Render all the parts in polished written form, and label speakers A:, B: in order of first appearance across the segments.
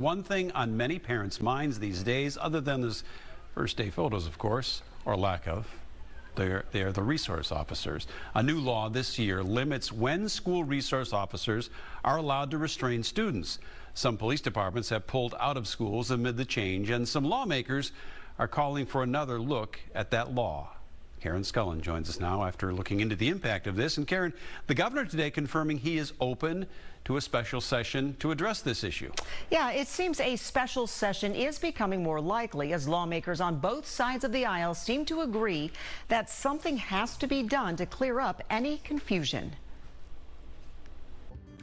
A: One thing on many parents' minds these days, other than those first day photos, of course, or lack of, they are the resource officers. A new law this year limits when school resource officers are allowed to restrain students. Some police departments have pulled out of schools amid the change, and some lawmakers are calling for another look at that law. Karen Scullen joins us now after looking into the impact of this. And Karen, the governor today confirming he is open to a special session to address this issue.
B: Yeah, it seems a special session is becoming more likely as lawmakers on both sides of the aisle seem to agree that something has to be done to clear up any confusion.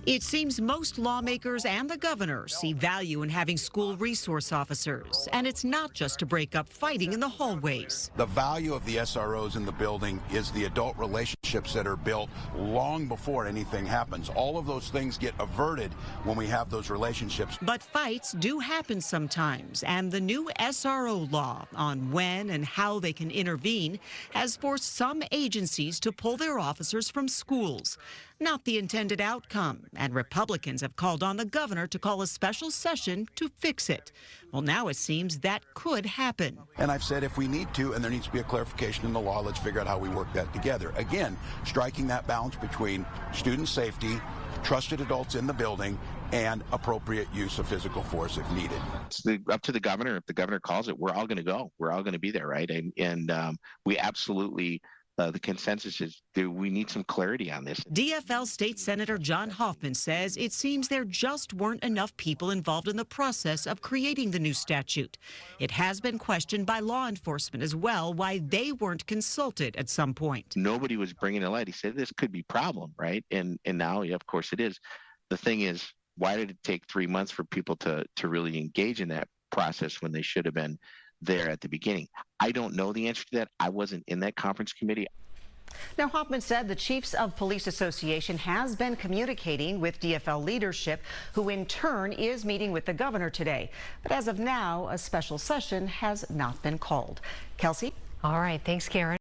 B: It seems most lawmakers and the governor see value in having school resource officers, and it's not just to break up fighting in the hallways.
C: The value of the SROs in the building is the adult relationships that are built long before anything happens. All of those things get averted when we have those relationships.
B: But fights do happen sometimes, and the new SRO law on when and how they can intervene has forced some agencies to pull their officers from schools. Not the intended outcome, and Republicans have called on the governor to call a special session to fix it. Well, now it seems that could happen.
C: And I've said if we need to, and there needs to be a clarification in the law, let's figure out how we work that together. Again, striking that balance between student safety, trusted adults in the building, and appropriate use of physical force if needed.
D: It's up to the governor. If the governor calls it, we're all going to go. We're all going to be there, right? And we absolutely... the consensus is we need some clarity on this.
B: DFL State Senator John Hoffman says it seems there just weren't enough people involved in the process of creating the new statute. It has been questioned by law enforcement as well why they weren't consulted at some point.
D: Nobody was bringing it to light. He said this could be a problem, right? And now, yeah, of course it is. The thing is, why did it take 3 months for people to really engage in that process when they should have been there at the beginning? I don't know the answer to that. I wasn't in that conference committee.
B: Now, Hoffman said the Chiefs of Police Association has been communicating with DFL leadership, who in turn is meeting with the governor today. But as of now, a special session has not been called. Kelsey?
E: All right. Thanks, Karen.